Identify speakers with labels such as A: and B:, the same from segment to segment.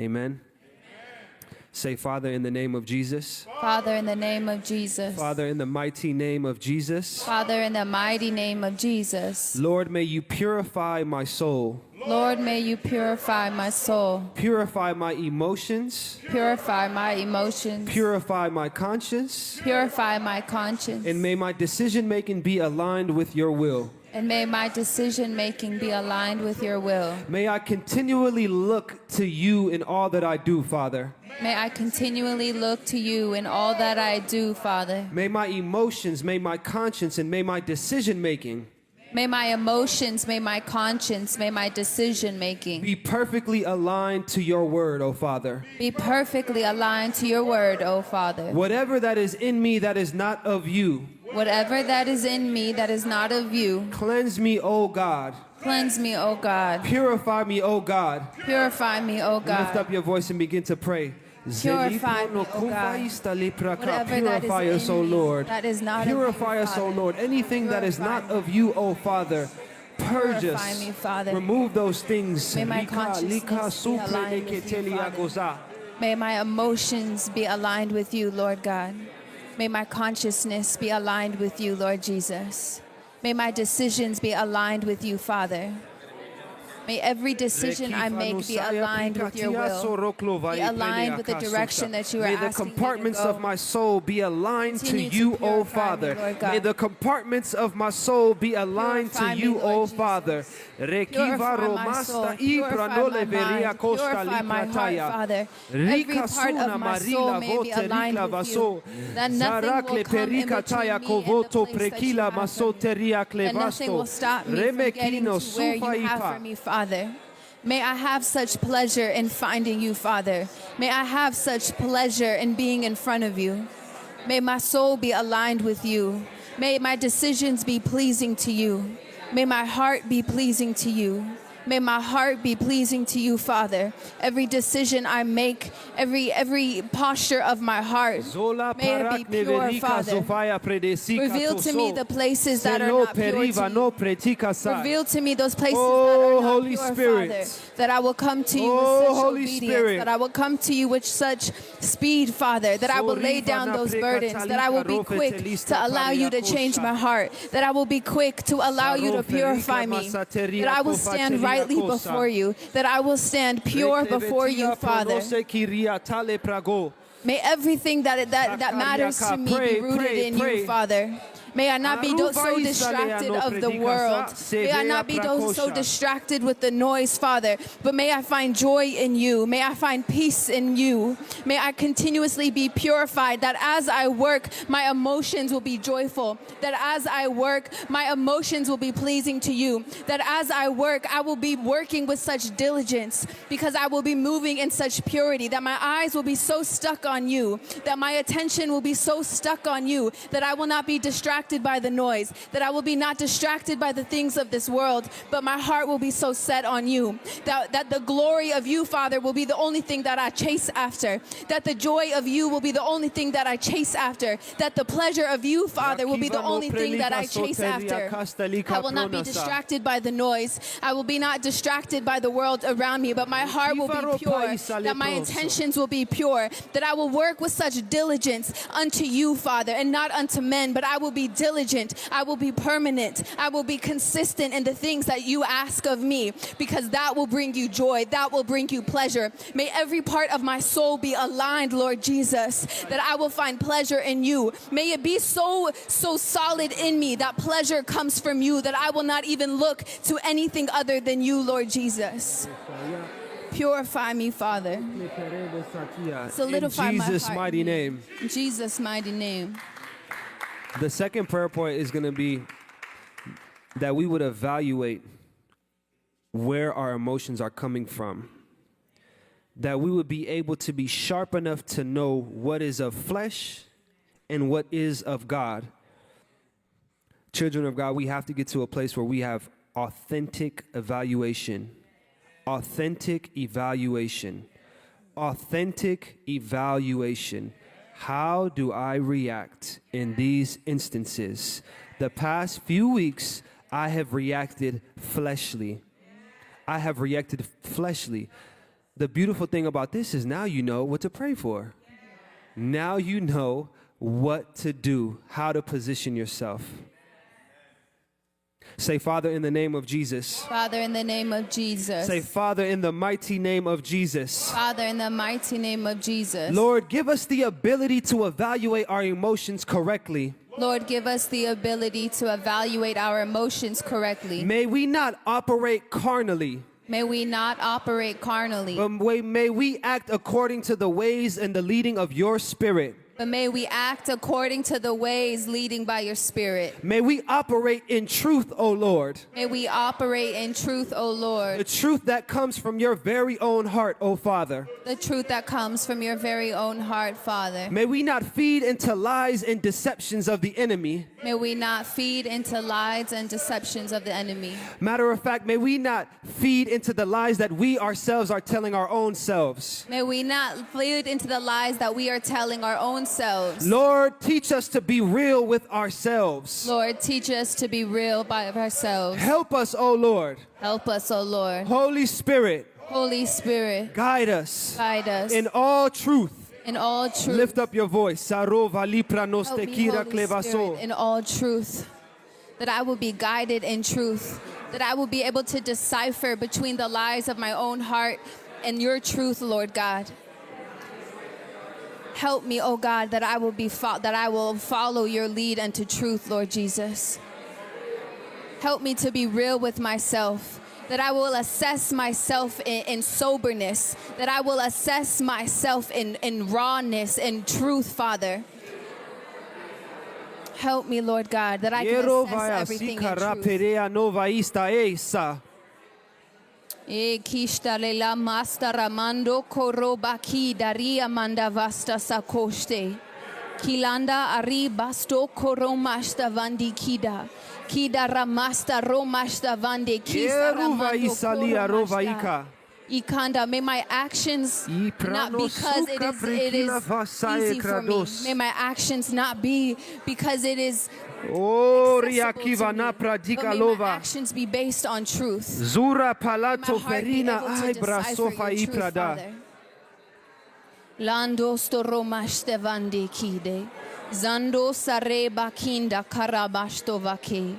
A: Amen. Say, Father, in the name of Jesus.
B: Father, in the name of Jesus.
A: Father, in the mighty name of Jesus.
B: Father, in the mighty name of Jesus.
A: Lord, may you purify my soul.
B: Lord, may you purify my soul.
A: Purify my emotions.
B: Purify my emotions.
A: Purify my conscience.
B: Purify my conscience.
A: And may my decision making be aligned with your will.
B: And may my decision making be aligned with your will.
A: May I continually look to you in all that I do, Father.
B: May I continually look to you in all that I do, Father.
A: May my emotions, may my conscience, and may my decision making
B: May my emotions, may my conscience, may my decision making
A: be perfectly aligned to your word, O Father.
B: be perfectly aligned to your word, O Father.
A: Whatever that is in me that is not of you,
B: Whatever that is in me that is not of you,
A: cleanse me, O God.
B: cleanse me, O God.
A: Purify me, O God.
B: Purify me, O
A: Lift
B: God.
A: up your voice and begin to pray.
B: Purify me, O God. Whatever that
A: Purify
B: is
A: us,
B: in
A: O
B: me
A: Lord.
B: that is not of you,
A: Purify us, O
B: Father.
A: Lord. Anything that is
B: Purify
A: not
B: me.
A: of you, O Father, purge
B: Purify
A: us.
B: me, Father.
A: Remove those things.
B: May my
A: Lika,
B: consciousness be aligned with you, Father. May my emotions be aligned with you, Lord God. May my consciousness be aligned with you, Lord Jesus. May my decisions be aligned with you, Father. May every decision I make be aligned with your will, be aligned with the direction that you are
A: May the
B: asking me to
A: compartments
B: go.
A: of my soul be aligned to
B: Continue to
A: you, O
B: purify me,
A: Father.
B: Lord God.
A: May the compartments of my soul be aligned to
B: Purify me,
A: you,
B: Lord
A: O
B: Jesus.
A: Father.
B: Purify my soul, purify my mind, purify my heart, Father. Every part of my soul may be aligned with you, that nothing will come in between me and the place that you have for me. That nothing will stop me from getting to where you have for me, Father. May I have such pleasure in finding you, Father. May I have such pleasure in being in front of you. May my soul be aligned with you. May my decisions be pleasing to you. May my heart be pleasing to you. May my heart be pleasing to you, Father. Every decision I make, every posture of my heart, may it be pure, Father. Reveal to me the places that are not pure to you. Reveal to me those places that are not
A: Holy
B: pure,
A: Spirit.
B: Father. That I will come to you
A: Oh,
B: with such
A: Holy
B: obedience.
A: Spirit.
B: That I will come to you with such speed, Father. That I will lay down those burdens. That I will be quick to allow you to change my heart. That I will be quick to allow you to purify me. That I will stand rightly before you. That I will stand pure before you, Father. May everything that matters to me be rooted in you, Father. May I not be so distracted of the world. May I not be so distracted with the noise, Father. But may I find joy in you. May I find peace in you. May I continuously be purified, that as I work, my emotions will be joyful. That as I work, my emotions will be pleasing to you. That as I work, I will be working with such diligence, because I will be moving in such purity. That my eyes will be so stuck on you. That my attention will be so stuck on you. That I will not be distracted by the noise, that I will be not distracted by the things of this world, but my heart will be so set on you, that the glory of you, Father, will be the only thing that I chase after, that the joy of you will be the only thing that I chase after, that the pleasure of you, Father, will be the only thing that I chase after. I will not be distracted by the noise. I will be not distracted by the world around me, but my heart will be pure, that my intentions will be pure, that I will work with such diligence unto you, Father, and not unto men, but I will be diligent. I will be permanent. I will be consistent in the things that you ask of me, because that will bring you joy. That will bring you pleasure. May every part of my soul be aligned, Lord Jesus, that I will find pleasure in you. May it be so solid in me that pleasure comes from you, that I will not even look to anything other than you, Lord Jesus. Purify me, Father. Solidify
A: In
B: my
A: Jesus'
B: heart.
A: mighty name.
B: In Jesus' mighty name.
A: The second prayer point is going to be that we would evaluate where our emotions are coming from. That we would be able to be sharp enough to know what is of flesh and what is of God. Children of God, we have to get to a place where we have authentic evaluation. Authentic evaluation. Authentic evaluation. How do I react in these instances? The past few weeks, I have reacted fleshly. I have reacted fleshly. the beautiful thing about this is now you know what to pray for. Now you know what to do, how to position yourself. Say, Father, in the name of Jesus.
B: Father, in the name of Jesus.
A: Say, Father, in the mighty name of Jesus.
B: Father, in the mighty name of Jesus.
A: Lord, give us the ability to evaluate our emotions correctly.
B: Lord, give us the ability to evaluate our emotions correctly.
A: May we not operate carnally.
B: May we not operate carnally.
A: But may we act according to the ways and the leading of your Spirit.
B: But may we act according to the ways leading by your Spirit.
A: May we operate in truth, O Lord.
B: May we operate in truth, O
A: The
B: Lord.
A: truth that comes from your very own heart, O Father.
B: The truth that comes from your very own heart, Father.
A: May we not feed into lies and deceptions of the enemy.
B: May we not feed into lies and deceptions of the enemy.
A: Matter of fact, may we not feed into the lies that we ourselves are telling our own selves.
B: May we not feed into the lies that we are telling our own selves.
A: Lord, teach us to be real with ourselves.
B: Lord, teach us to be real by ourselves.
A: Help us, O Lord.
B: Help us, O Lord.
A: Holy Spirit,
B: Holy Spirit,
A: guide us
B: guide us
A: in all truth.
B: in all truth.
A: Lift up your voice. Sarova lipra
B: Help me,
A: nostekira
B: Holy
A: klevaso.
B: Spirit, in all truth. That I will be guided in truth. That I will be able to decipher between the lies of my own heart and your truth, Lord God. Help me, oh God, that I will follow your lead unto truth, Lord Jesus. Help me to be real with myself, that I will assess myself in soberness, that I will assess myself in rawness and truth, Father. Help me, Lord God, that I can assess everything in truth. E kishta la masta ramando korobaki daria manda vasta sakoste. Kilanda ari basto koromasta vandi kida. Kida ramasta romasta vande kisa ramando koromasta. Ikanda, may my actions not because it is easy for me. May my actions not be because it is
A: Oh,
B: accessible
A: Riakiva
B: to me.
A: napra
B: But may my
A: dikalova.
B: actions be based on truth.
A: Zura
B: My
A: palato
B: heart be
A: ferina
B: able to
A: aibra
B: decipher
A: sofa
B: your truth,
A: iprada.
B: Father. Lando storomaste vande kide. Zando sareba kinda karabasto vake.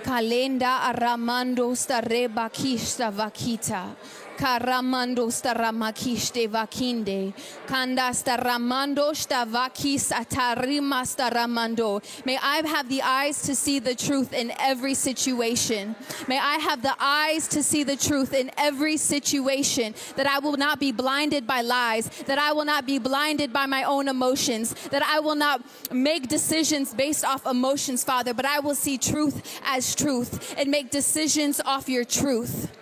B: Kalenda aramando stareba kista vakita. Karamando staramakiste vakinde. Kanda staramando stavakis atarima staramando. May I have the eyes to see the truth in every situation. May I have the eyes to see the truth in every situation. That I will not be blinded by lies. That I will not be blinded by my own emotions. That I will not make decisions based off emotions, Father. But I will see truth as truth and make decisions off your truth.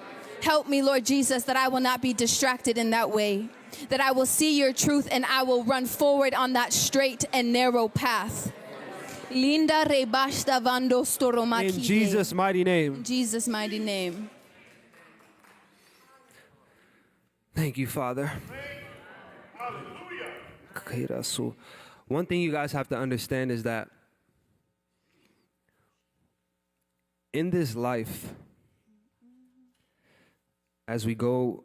B: Help me, Lord Jesus, that I will not be distracted in that way. That I will see your truth and I will run forward on that straight and narrow path. Linda rebashta vando storomakide.
A: In Jesus' mighty name.
B: In Jesus' mighty name.
A: Thank you, Father. So one thing you guys have to understand is that in this life, as we go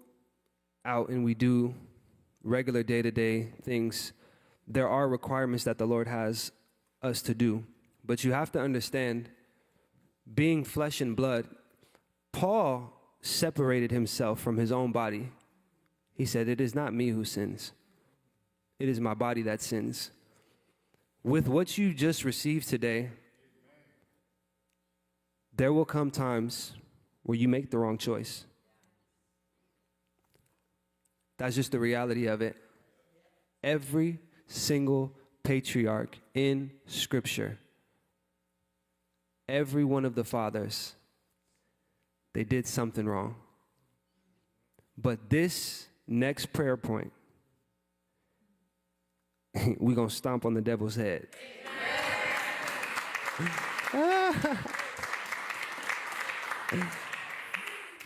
A: out and we do regular day-to-day things, there are requirements that the Lord has us to do. But you have to understand, being flesh and blood, Paul separated himself from his own body. He said, "It is not me who sins. It is my body that sins." With what you just received today, there will come times where you make the wrong choice. That's just the reality of it. Every single patriarch in Scripture, every one of the fathers, they did something wrong. But this next prayer point, we're going to stomp on the devil's head.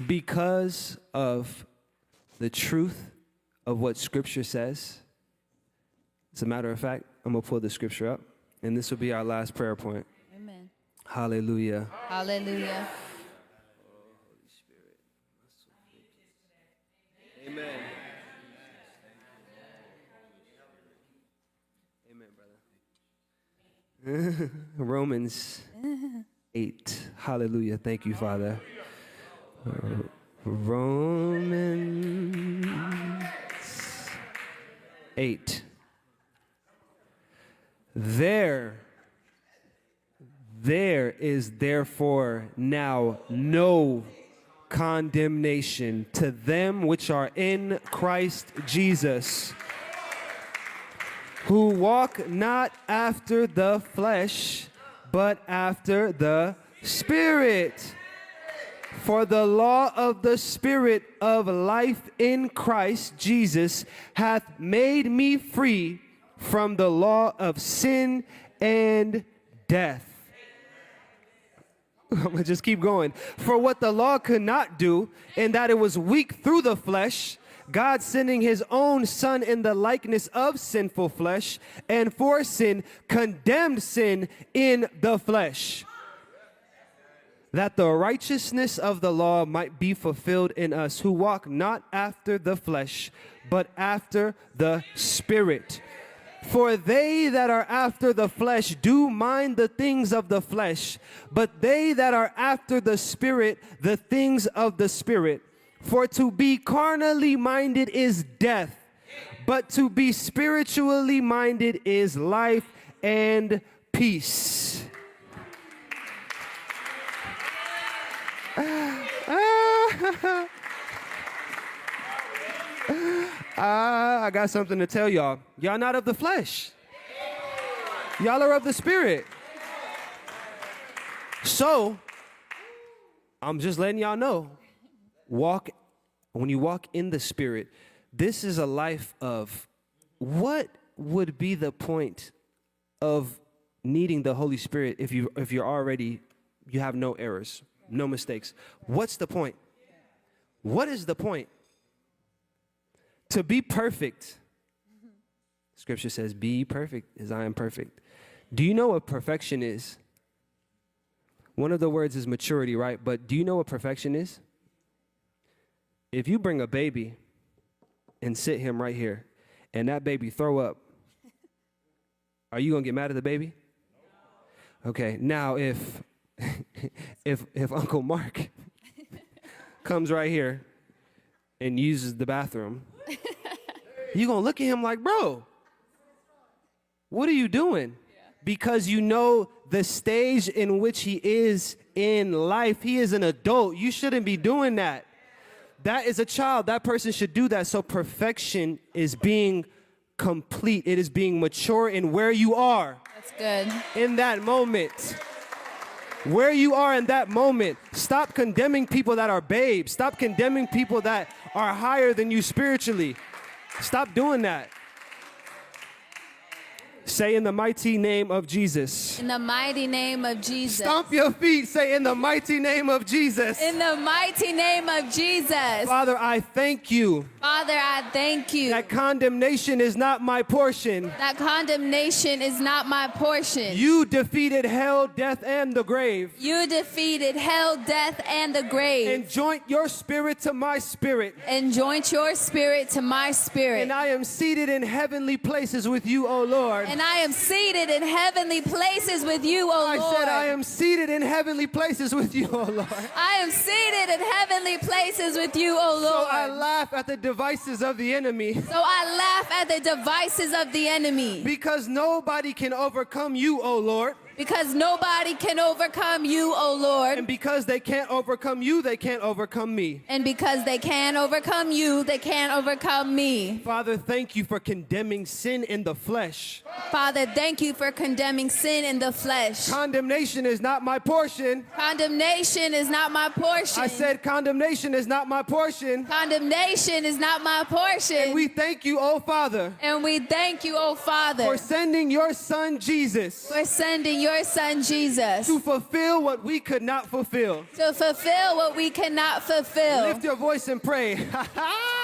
A: Because of the truth of what Scripture says. As a matter of fact, I'm going to pull the Scripture up, and this will be our last prayer point.
B: Amen.
A: Hallelujah.
B: Hallelujah.
A: Amen. Romans 8. Hallelujah. Thank you, Father. Romans 8. There is therefore now no condemnation to them which are in Christ Jesus, who walk not after the flesh, but after the Spirit. For the law of the Spirit of life in Christ Jesus hath made me free from the law of sin and death. I'm going to just keep going. For what the law could not do, in that it was weak through the flesh, God sending his own Son in the likeness of sinful flesh, and for sin, condemned sin in the flesh, that the righteousness of the law might be fulfilled in us, who walk not after the flesh, but after the Spirit. For they that are after the flesh do mind the things of the flesh, but they that are after the Spirit, the things of the Spirit. For to be carnally minded is death, but to be spiritually minded is life and peace. I got something to tell y'all. Y'all not of the flesh. Y'all are of the Spirit. So, I'm just letting y'all know, when you walk in the Spirit, this is a life of, what would be the point of needing the Holy Spirit if you're already, you have no errors, no mistakes? What's the point? What is the point? To be perfect, Scripture says, be perfect as I am perfect. Do you know what perfection is? One of the words is maturity, right? But do you know what perfection is? If you bring a baby and sit him right here, and that baby throw up, are you going to get mad at the baby? Okay, now if Uncle Mark comes right here and uses the bathroom, you're going to look at him like, bro, what are you doing? Because you know the stage in which he is in life. He is an adult. You shouldn't be doing that. That is a child. That person should do that. So perfection is being complete. It is being mature in where you are.
B: That's good.
A: In that moment. Where you are in that moment. Stop condemning people that are babes. Stop condemning people that are higher than you spiritually. Stop doing that. Say, in the mighty name of Jesus.
B: In the mighty name of Jesus.
A: Stomp your feet. Say, in the mighty name of Jesus.
B: In the mighty name of Jesus.
A: Father, I thank you.
B: Father, I thank you.
A: That condemnation is not my portion.
B: That condemnation is not my portion.
A: You defeated hell, death, and the grave.
B: You defeated hell, death, and the grave.
A: And joint your spirit to my spirit.
B: And joint your spirit to my spirit.
A: And I am seated in heavenly places with you, O Lord.
B: And I am seated in heavenly places with you, O Lord.
A: I said I am seated in heavenly places with you, O Lord.
B: I am seated in heavenly places with you, O Lord.
A: So I laugh at the devices of the enemy.
B: So I laugh at the devices of the enemy.
A: Because nobody can overcome you, O Lord.
B: Because nobody can overcome you, O Lord.
A: And because they can't overcome you, they can't overcome me.
B: And because they can't overcome you, they can't overcome me.
A: Father, thank you for condemning sin in the flesh.
B: Father, thank you for condemning sin in the flesh.
A: Condemnation is not my portion.
B: Condemnation is not my portion.
A: I said condemnation is not my portion.
B: Condemnation is not my portion.
A: And we thank you, oh Father.
B: And we thank you, oh Father.
A: For sending your Son, Jesus.
B: For sending your Son, Jesus.
A: To fulfill what we could not fulfill.
B: To fulfill what we cannot fulfill.
A: Lift your voice and pray.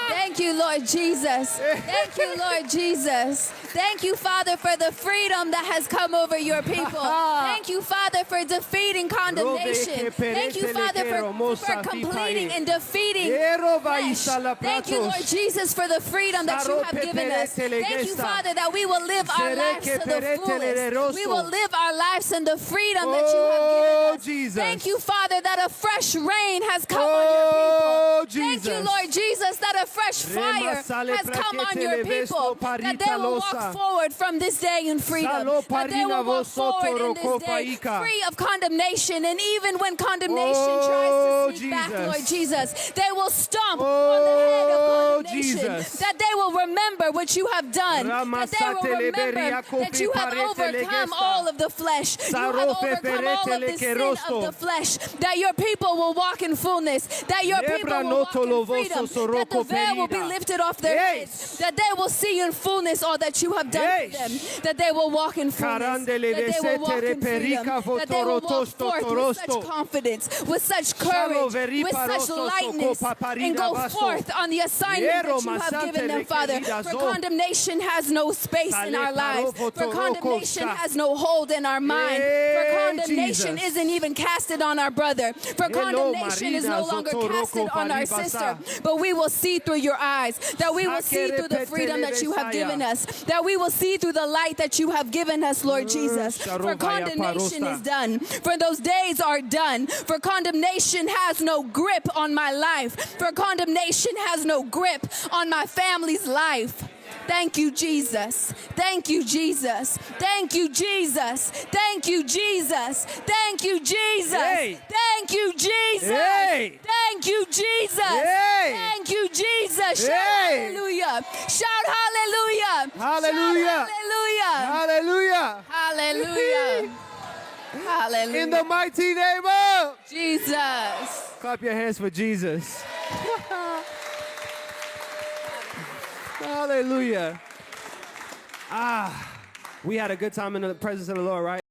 B: Thank you, Lord Jesus. Thank you, Lord Jesus. Thank you, Father, for the freedom that has come over your people. Thank you, Father, for defeating condemnation. Thank you, Father, for completing and defeating flesh. Thank you, Lord Jesus, for the freedom that you have given us. Thank you, Father, that we will live our lives to the fullest. We will live our lives in the freedom that you have given us.
A: Jesus.
B: Thank you, Father, that a fresh rain has come on your people. Thank you, Lord Jesus, that a fresh fire has come on your people. That they will walk forward from this day in freedom. That they will walk forward in this day free of condemnation. And even when condemnation tries to sneak back, Lord Jesus, they will stomp on the head of condemnation. That they will remember what you have done. That they will remember that you have overcome all of the flesh. You have overcome all of the sin of the flesh. That your people will walk in fullness. That your people will walk in freedom. That the veil will be lifted off their heads. That they will see in fullness all that you have done for them. That they will walk in fullness. That they will walk in freedom. That they will walk forth with such confidence, with such courage, with such lightness, and go forth on the assignment that you have given them, Father. For condemnation has no space in our lives. For condemnation has no hold in our mind. For condemnation isn't even casted on our brother. For condemnation is no longer casted on our sister. But we will see through your eyes. That we will see through the freedom that you have given us. That we will see through the light that you have given us, Lord Jesus. For condemnation is done. For those days are done. For condemnation has no grip on my life. For condemnation has no grip on my family's life. Thank you, Jesus. Thank you, Jesus. Thank you, Jesus. Thank you, Jesus. Thank you, Jesus. Thank you, Jesus. Thank you, Jesus. Thank you, Jesus. Shout hallelujah. Shout hallelujah.
A: Hallelujah.
B: Shout
A: Hallelujah.
B: hallelujah. Hallelujah.
A: In the mighty name of
B: Jesus.
A: Clap your hands for Jesus. Hallelujah. We had a good time in the presence of the Lord, right?